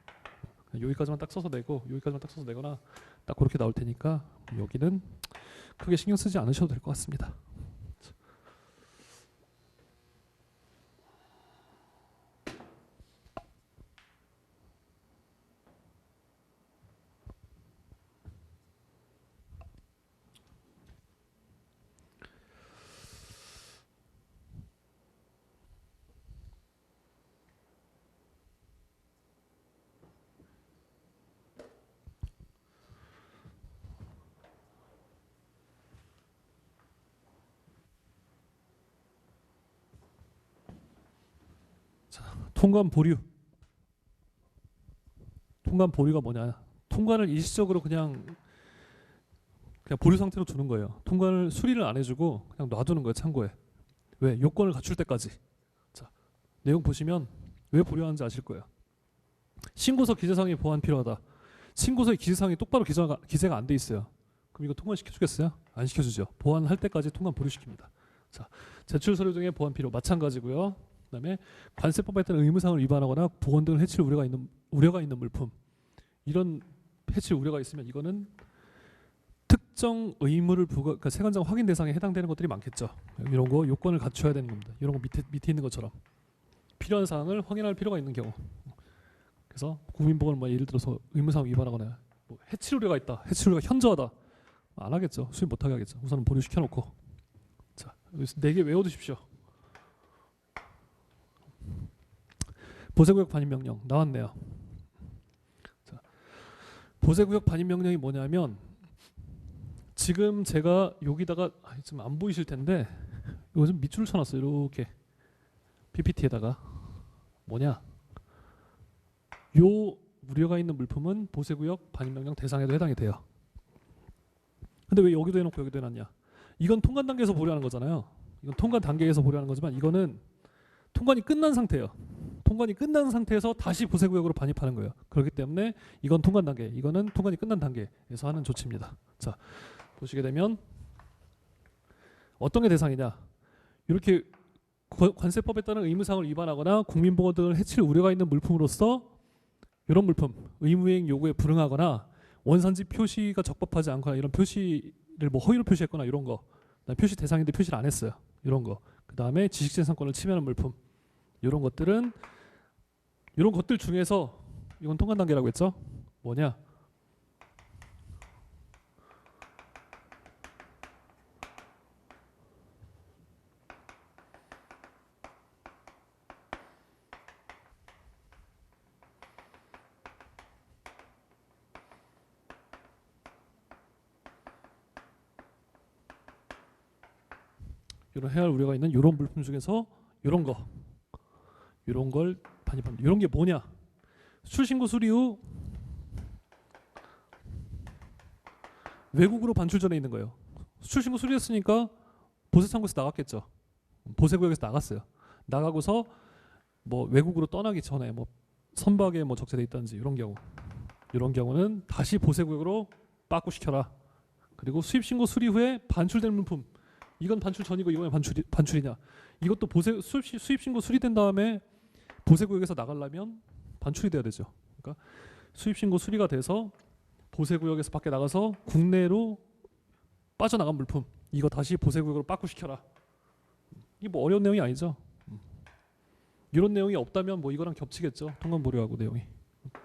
여기까지만 딱 써서 내고 여기까지만 딱 써서 내거나 딱 그렇게 나올 테니까 여기는 크게 신경 쓰지 않으셔도 될 것 같습니다. 통관 보류. 통관 보류가 뭐냐? 통관을 일시적으로 그냥 보류 상태로 두는 거예요. 통관을 수리를 안 해주고 그냥 놔두는 거예요. 창고에. 왜? 요건을 갖출 때까지. 자, 내용 보시면 왜 보류하는지 아실 거예요. 신고서 기재사항의 보완 필요하다. 신고서의 기재사항이 똑바로 기재가 안 돼 있어요. 그럼 이거 통관 시켜주겠어요? 안 시켜주죠. 보완할 때까지 통관 보류시킵니다. 자, 제출 서류 등의 보완 필요 마찬가지고요. 그다음에 관세법에 따른 의무사항을 위반하거나 보건 등을 해칠 우려가 있는 물품. 이런 해칠 우려가 있으면 이거는 특정 의무를 그러니까 세관장 확인 대상에 해당되는 것들이 많겠죠. 이런 거 요건을 갖춰야 되는 겁니다. 이런 거 밑에 있는 것처럼 필요한 사항을 확인할 필요가 있는 경우. 그래서 국민보건 뭐 예를 들어서 의무사항 위반하거나 뭐 해칠 우려가 있다. 해칠 우려가 현저하다. 안 하겠죠. 수입 못하게 하겠죠. 우선은 보류시켜 놓고. 자, 여기서 4개 외워두십시오. 보세구역 반입명령 나왔네요. 자, 보세구역 반입명령이 뭐냐면 지금 제가 여기다가 지금 안 보이실 텐데 이거 좀 밑줄을 쳐놨어요. 이렇게 PPT에다가 뭐냐? 요 우려가 있는 물품은 보세구역 반입명령 대상에도 해당이 돼요. 근데 왜 여기도 해놓고 여기도 해놨냐? 이건 통관 단계에서 보류하는 거잖아요. 이건 통관 단계에서 보류하는 거지만 이거는 통관이 끝난 상태예요. 통관이 끝난 상태에서 다시 보세구역으로 반입하는 거예요. 그렇기 때문에 이건 통관 단계, 이거는 통관이 끝난 단계에서 하는 조치입니다. 자, 보시게 되면 어떤 게 대상이냐? 이렇게 관세법에 따른 의무사항을 위반하거나 국민보건 등을 해칠 우려가 있는 물품으로서 이런 물품 의무이행 요구에 불응하거나 원산지 표시가 적법하지 않거나 이런 표시를 뭐 허위로 표시했거나 이런 거, 표시 대상인데 표시를 안 했어요. 이런 거. 그 다음에 지식재산권을 침해하는 물품, 이런 것들은 이런 것들 중에서 이건 통관 단계라고 했죠. 뭐냐? 이런 해할 우려가 있는 이런 물품 중에서 이런 거, 이런 걸 반입합니다. 이런 게 뭐냐? 수출신고 수리 후 외국으로 반출 전에 있는 거예요. 수출신고 수리했으니까 보세청구에서 나갔겠죠. 보세구역에서 나갔어요. 나가고서 뭐 외국으로 떠나기 전에 뭐 선박에 뭐 적재돼 있다든지 이런 경우는 다시 보세구역으로 빠꾸시켜라. 그리고 수입신고 수리 후에 반출된 물품, 이건 반출 전이고 이건 반출이냐? 이것도 수입신고 수리된 다음에 보세구역에서 나가려면 반출이 돼야 되죠. 그러니까 수입신고 수리가 돼서 보세구역에서 밖에 나가서 국내로 빠져나간 물품, 이거 다시 보세구역으로 빠꾸시켜라. 이게 뭐 어려운 내용이 아니죠. 이런 내용이 없다면 뭐 이거랑 겹치겠죠. 통관보료하고 내용이.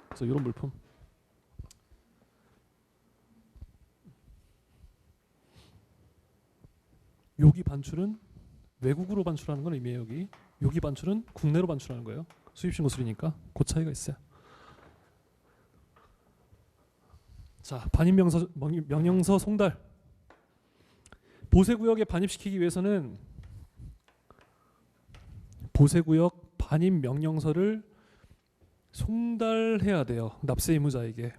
그래서 이런 물품. 여기 반출은 외국으로 반출하는 건 의미해요. 여기 반출은 국내로 반출하는 거예요. 수입신고 수리니까 그 차이가 있어요. 자, 반입명령서 송달. 보세구역에 반입시키기 위해서는 보세구역 반입명령서를 송달해야 돼요. 납세 의무자에게.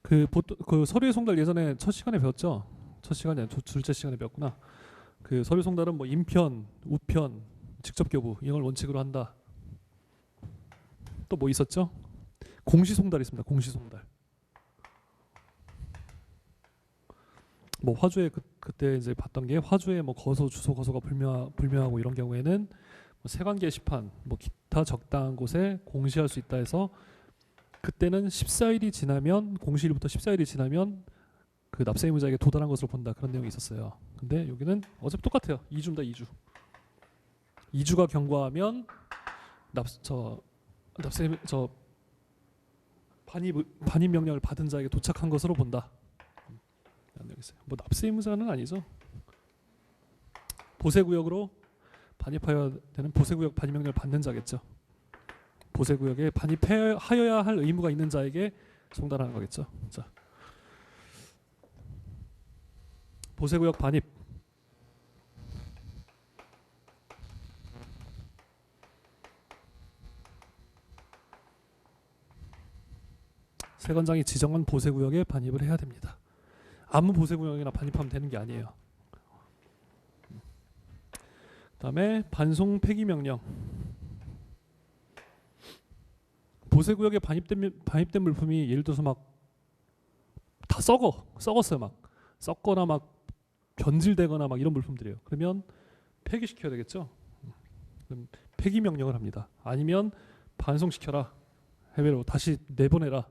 그 서류의 송달 예전에 첫 시간에 배웠죠. 첫 시간이 아니라 둘째 시간에 배웠구나. 그 서류 송달은 뭐 인편, 우편, 직접 교부 이걸 원칙으로 한다. 또 뭐 있었죠? 공시 송달이 있습니다. 공시 송달. 뭐 화주에 그때 이제 봤던 게 화주에 뭐 거소, 주소, 거소가 불명하고 이런 경우에는 뭐 세관 게시판, 뭐 기타 적당한 곳에 공시할 수 있다 해서 그때는 14일이 지나면 공시일부터 14일이 지나면 그 납세 의무자에게 도달한 것으로 본다, 그런 내용이 있었어요. 근데 여기는 어차피 똑같아요. 2주입니다. 2주. 2주가 경과하면 반입 명령을 받은 자에게 도착한 것으로 본다. 뭐 납세 의무자는 아니죠. 보세구역으로 반입하여야 되는 보세구역 반입 명령을 받는 자겠죠. 보세구역에 반입하여야 할 의무가 있는 자에게 송달하는 거겠죠. 자, 보세구역 반입. 세관장이 지정한 보세구역에 반입을 해야 됩니다. 아무 보세구역이나 반입하면 되는 게 아니에요. 그다음에 반송 폐기 명령. 보세구역에 반입된 물품이 예를 들어서 막 다 썩었어요. 막 썩거나 막 변질되거나 막 이런 물품들이에요. 그러면 폐기시켜야 되겠죠. 그럼 폐기 명령을 합니다. 아니면 반송시켜라, 해외로 다시 내보내라,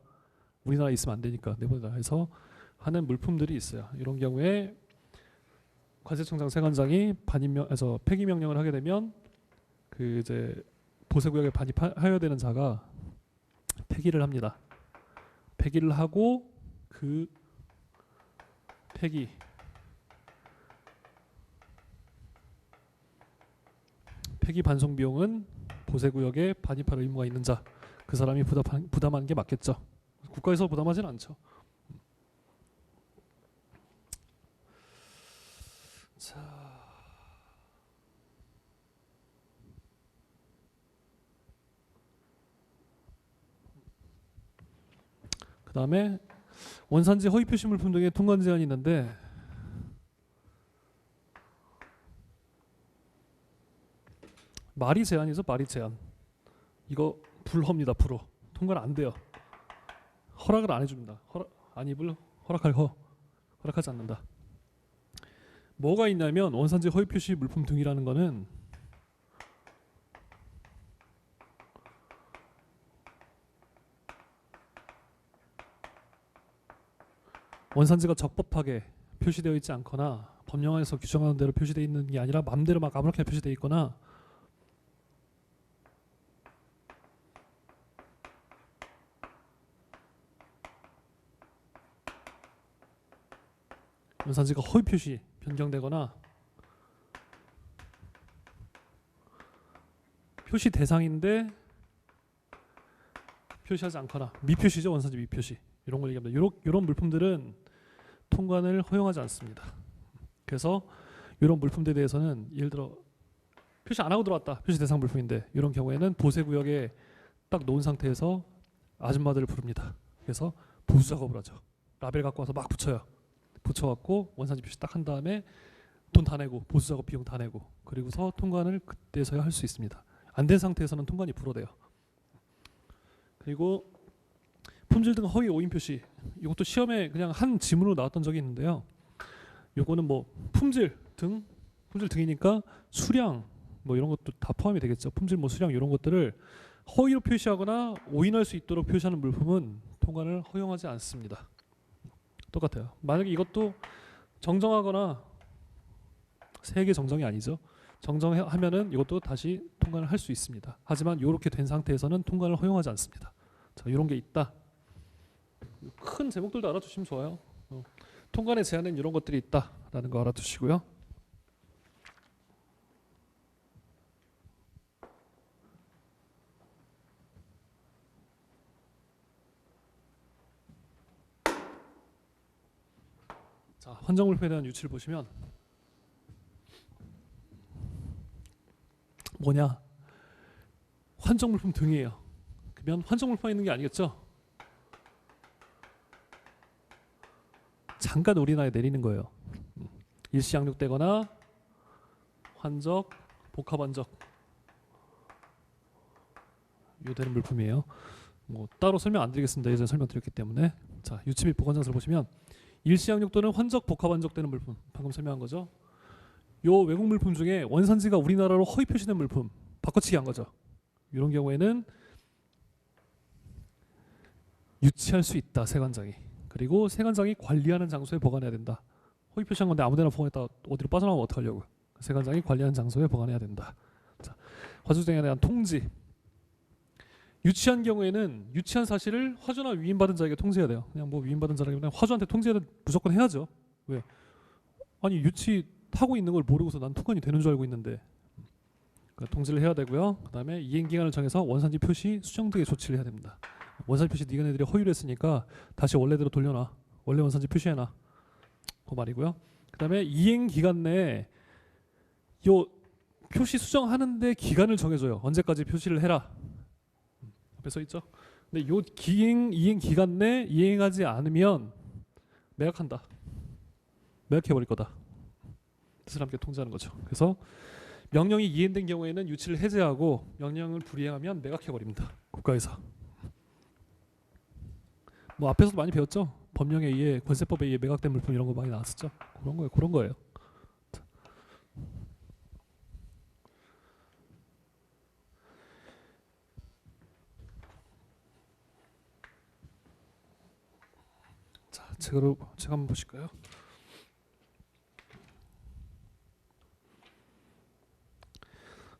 우리나라에 있으면 안 되니까 내보내라 해서 하는 물품들이 있어요. 이런 경우에 관세청장 세관장이 반입명에서 폐기 명령을 하게 되면 그 이제 보세구역에 반입하여야 되는 자가 폐기를 합니다. 폐기를 하고 그 폐기 반송 비용은 보세구역에 반입할 의무가 있는 자, 그 사람이 부담하는 게 맞겠죠. 국가에서 부담하지는 않죠. 자, 그다음에 원산지 허위 표시 물품 등의 통관 제한이 있는데 말이 제한이죠. 말이 제한. 이거 불허입니다. 불허. 통과는 안 돼요. 허락을 안 해줍니다. 허락하지 않는다. 뭐가 있냐면 원산지 허위 표시 물품 등이라는 거는 원산지가 적법하게 표시되어 있지 않거나 법령에서 규정하는 대로 표시되어 있는 게 아니라 마음대로 막 아무렇게 표시되어 있거나 원산지가 허위 표시 변경되거나 표시 대상인데 표시하지 않거나 미표시죠. 원산지 미표시 이런 걸 얘기합니다. 이런 물품들은 통관을 허용하지 않습니다. 그래서 이런 물품들에 대해서는 예를 들어 표시 안 하고 들어왔다. 표시 대상 물품인데 이런 경우에는 보세구역에 딱 놓은 상태에서 아줌마들을 부릅니다. 그래서 보수 작업을 하죠. 라벨 갖고 와서 막 붙여요. 붙여갖고 원산지 표시 딱 한 다음에 돈 다 내고 보수 작업 비용 다 내고 그리고서 통관을 그때서야 할 수 있습니다. 안 된 상태에서는 통관이 불허돼요. 그리고 품질 등 허위 오인 표시 이것도 시험에 그냥 한 지문으로 나왔던 적이 있는데요. 요거는 뭐 품질 등이니까 수량 뭐 이런 것도 다 포함이 되겠죠. 품질 뭐 수량 이런 것들을 허위로 표시하거나 오인할 수 있도록 표시하는 물품은 통관을 허용하지 않습니다. 똑같아요. 만약에 이것도 정정하거나 세계 정정이 아니죠. 정정하면은 이것도 다시 통관을 할 수 있습니다. 하지만 이렇게 된 상태에서는 통관을 허용하지 않습니다. 자, 이런 게 있다. 큰 제목들도 알아두시면 좋아요. 통관의 제한은 이런 것들이 있다라는 거 알아두시고요. 자, 환정물품에 대한 유치를 보시면 뭐냐? 환정물품 등이에요. 그러면 환정물품만 있는 게 아니겠죠? 잠깐 우리나라에 내리는 거예요. 일시 양육되거나 환적, 복합환적 요 되는 물품이에요. 뭐 따로 설명 안 드리겠습니다. 예전에 설명드렸기 때문에. 자, 유치 및 보관장소를 보시면 일시 양육 또는 환적, 복합환적 되는 물품 방금 설명한 거죠. 요 외국 물품 중에 원산지가 우리나라로 허위 표시된 물품 바꿔치기 한 거죠. 이런 경우에는 유치할 수 있다. 세관장이. 그리고 세관장이 관리하는 장소에 보관해야 된다. 허위 표시한 건데 아무데나 보관했다 어디로 빠져나오면 어떡하려고. 세관장이 관리하는 장소에 보관해야 된다. 자, 화주등에 대한 통지. 유치한 경우에는 유치한 사실을 화주나 위임받은 자에게 통지해야 돼요. 그냥 뭐 위임받은 자라기보다 화주한테 통지해야 무조건 해야죠. 왜? 아니 유치하고 있는 걸 모르고서 난 통관이 되는 줄 알고 있는데 통지를 해야 되고요. 그 다음에 이행기간을 정해서 원산지 표시 수정 등의 조치를 해야 됩니다. 원산지 표시 니네들이 허위를 했으니까 다시 원래대로 돌려놔. 원래 원산지 표시해놔. 그 말이고요. 그 다음에 이행기간 내에 요 표시 수정하는데 기간을 정해줘요. 언제까지 표시를 해라. 앞에 써있죠. 근데 요 이행 기간 내 이행하지 않으면 매각한다. 매각해버릴 거다. 뜻을 함께 통지하는 거죠. 그래서 명령이 이행된 경우에는 유치를 해제하고 명령을 불이행하면 매각해버립니다. 국가에서. 뭐 앞에서도 많이 배웠죠. 법령에 의해 권세법에 의해 매각된 물품 이런 거 많이 나왔었죠. 그런 거예요. 자, 책으로 책 한번 보실까요?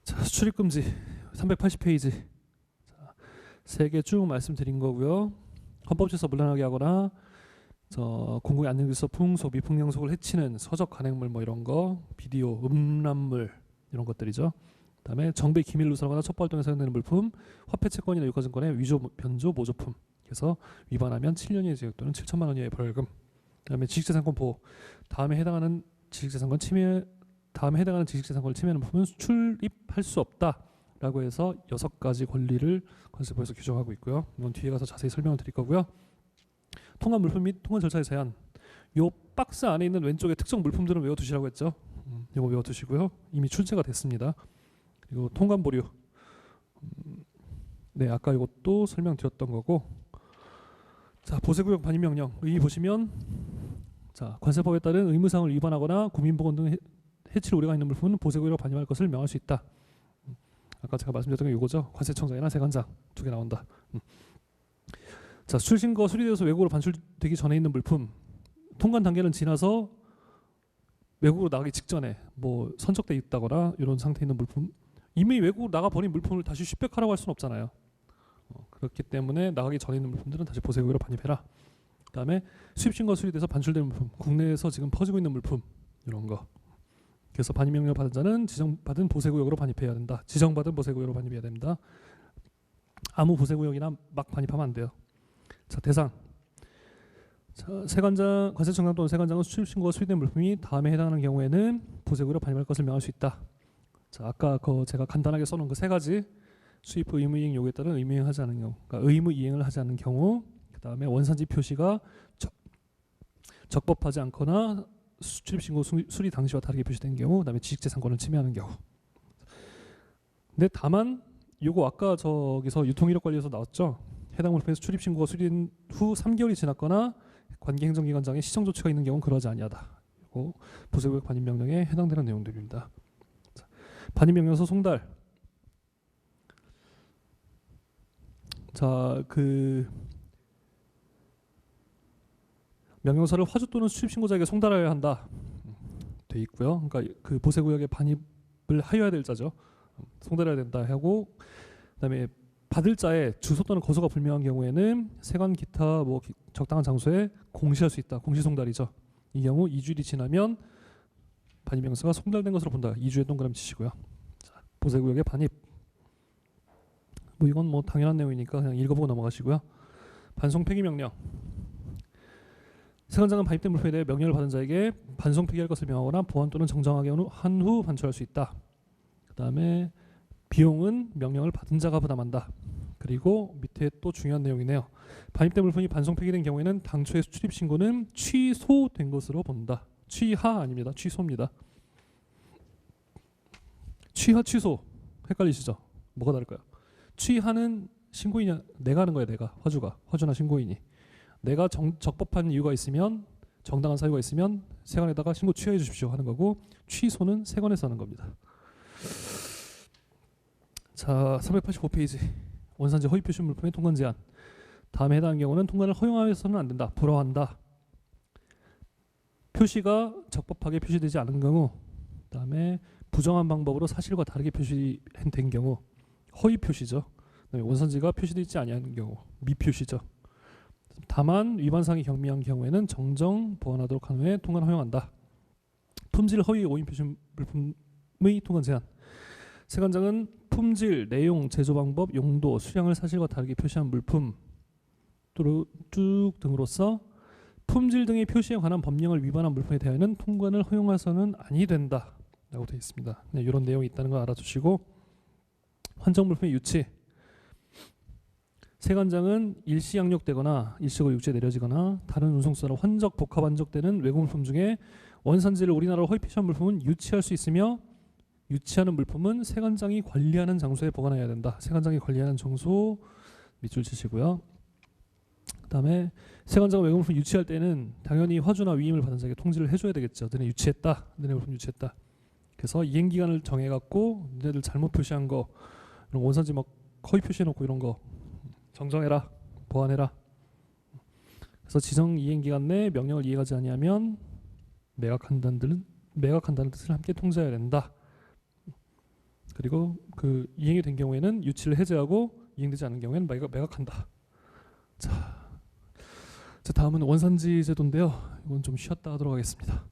자, 수출입 금지 380페이지. 세 개 쭉 말씀드린 거고요. 헌법질서 문란하게 하거나 공공의 안전질서 풍속, 미풍양속을 해치는 서적 간행물 뭐 이런 거, 비디오, 음란물 이런 것들이죠. 그다음에 정배 기밀 누설하거나 첩보활동에 사용되는 물품, 화폐 채권이나 유가증권의 위조, 변조, 모조품. 그래서 위반하면 7년 이하의 징역 또는 7천만 원 이하의 벌금. 그다음에 지식재산권 보호. 다음에 해당하는 지식재산권을 침해하는 물품은 출입할 수 없다라고 해서 6가지 권리를 권세법에서 규정하고 있고요. 이건 뒤에 가서 자세히 설명을 드릴 거고요. 통관 물품 및 통관 절차의 제한. 요 박스 안에 있는 왼쪽에 특정 물품들은 외워두시라고 했죠. 이거 외워두시고요. 이미 출제가 됐습니다. 그리고 통관 보류. 네, 아까 이것도 설명드렸던 거고. 자, 보세구역 반입명령. 여기 보시면 자, 관세법에 따른 의무사항을 위반하거나 국민보건 등 해칠 우려가 있는 물품은 보세구역으로 반입할 것을 명할 수 있다. 아까 제가 말씀드렸던 게 이거죠. 관세청장이나 세관장 두 개 나온다. 자, 수출신고 수리되어서 외국으로 반출되기 전에 있는 물품. 통관 단계는 지나서 외국으로 나가기 직전에 뭐 선적돼 있다거나 이런 상태에 있는 물품, 이미 외국으로 나가버린 물품을 다시 슈백하라고 할 수는 없잖아요. 그렇기 때문에 나가기 전에 있는 물품들은 다시 보세구역으로 반입해라. 그다음에 수입신고가 수리돼서 반출된 물품, 국내에서 지금 퍼지고 있는 물품 이런 거. 그래서 반입명령을 받은 자는 지정받은 보세구역으로 반입해야 된다. 지정받은 보세구역으로 반입해야 됩니다. 아무 보세구역이나 막 반입하면 안 돼요. 자, 대상. 자, 세관장, 관세청장 또는 세관장은 수출신고가 수리된 물품이 다음에 해당하는 경우에는 보세구역으로 반입할 것을 명할 수 있다. 자, 아까 제가 간단하게 써놓은 그 세 가지 수입 의무 이행 요구에 따른 의무 이행하지 않은 경우, 그러니까 의무 이행을 하지 않는 경우, 그 다음에 원산지 표시가 적법하지 않거나 수출입신고 수리 당시와 다르게 표시된 경우, 그 다음에 지식재산권을 침해하는 경우. 근데 다만 요거 아까 저기서 유통이력관리에서 나왔죠. 해당 물품에서 출입신고가 수리된 후 3개월이 지났거나 관계행정기관장의 시정조치가 있는 경우는 그러하지 아니하다. 이거 보세구역 반입명령에 해당되는 내용들입니다. 자, 반입명령서 송달. 자, 그 명령서를 화주 또는 수출입신고자에게 송달하여야 한다. 돼 있고요. 그러니까 그 보세구역에 반입을 하여야 될 자죠. 송달해야 된다 하고, 그다음에 받을 자의 주소 또는 거소가 불명한 경우에는 세관 기타 뭐 적당한 장소에 공시할 수 있다. 공시송달이죠. 이 경우 2주일이 지나면 반입명령서가 송달된 것으로 본다. 2주에 동그라미 치시고요. 자, 보세구역의 반입. 뭐 이건 뭐 당연한 내용이니까 그냥 읽어보고 넘어가시고요. 반송 폐기 명령. 세관장은 반입된 물품에 대해 명령을 받은 자에게 반송 폐기할 것을 명하거나 보완 또는 정정하게 한 후 반출할 수 있다. 그 다음에 비용은 명령을 받은 자가 부담한다. 그리고 밑에 또 중요한 내용이네요. 반입된 물품이 반송 폐기된 경우에는 당초의 수출입 신고는 취소된 것으로 본다. 취하 아닙니다. 취소입니다. 취하 취소 헷갈리시죠? 뭐가 다를까요? 취하는 신고인이 내가 하는 거예요. 내가 화주나 신고인이 내가 적법한 이유가 있으면, 정당한 사유가 있으면 세관에다가 신고 취하해 주십시오 하는 거고, 취소는 세관에서 하는 겁니다. 자, 385페이지. 원산지 허위 표시 물품의 통관 제한. 다음에 해당하는 경우는 통관을 허용하여서는 안 된다. 불허한다. 표시가 적법하게 표시되지 않은 경우, 그다음에 부정한 방법으로 사실과 다르게 표시된 경우, 허위 표시죠. 그다음에 원산지가 표시되어 있지 아니하는 경우, 미표시죠. 다만 위반사항이 경미한 경우에는 정정 보완하도록 한 후에 통관 허용한다. 품질 허위 오인 표시 물품의 통관 제한. 세관장은 품질, 내용, 제조 방법, 용도, 수량을 사실과 다르게 표시한 물품 쭉 등으로서 품질 등의 표시에 관한 법령을 위반한 물품에 대하여는 통관을 허용해서는 아니 된다 라고 되어 있습니다. 네, 이런 내용이 있다는 걸 알아두시고, 환정 물품의 유치. 세관장은 일시 양력되거나 일시적으로 육지에 내려지거나 다른 운송수단으로 환적, 복합 환적되는 외국 물품 중에 원산지를 우리나라로 허위 표시한 물품은 유치할 수 있으며, 유치하는 물품은 세관장이 관리하는 장소에 보관해야 된다. 세관장이 관리하는 장소 밑줄 치시고요. 그다음에 세관장은 외국 물품 유치할 때는 당연히 화주나 위임을 받은 자에게 통지를 해줘야 되겠죠. 너네 유치했다. 너네 물품 유치했다. 그래서 이행 기간을 정해갖고 너네들 잘못 표시한 거, 이런 원산지 막 허위 표시해놓고 이런 거 정정해라, 보완해라. 그래서 지정 이행 기간 내에 명령을 이행하지 아니하면 매각한다는 뜻을 함께 통지해야 된다. 그리고 그 이행이 된 경우에는 유치를 해제하고, 이행되지 않는 경우에는 매각한다. 자, 다음은 원산지 제도인데요. 이건 좀 쉬었다 하도록 하겠습니다.